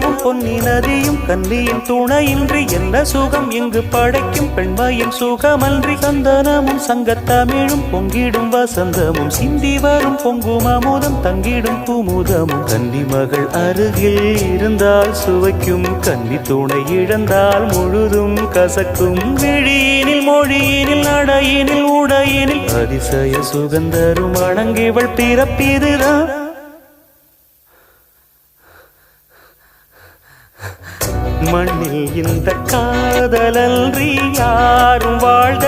நிலவும் பொன்னி நதியும் கன்னியின் துணையின்றி என்ன சுகம் இங்கு படைக்கும் பெண்மையின் சுகமன்றி சந்தனமும் சங்கத்தமிழும் பொங்கிடும் வசந்தமும் சிந்தி வரும் பொங்கும் அமுதம் தங்கிடும் குமுதமும் கன்னி மகள் அருகில் இருந்தால் சுவைக்கும் கன்னி துணை இழந்தால் முழுதும் கசக்கும் விழியினில் மொழியினில் நடையினில் உடையினில் அதிசய சுகந்தரும் அணங்கிவள் பிறப்பிதுதான் மண்ணில் இந்த காதலன்றி யாரும் வாழ்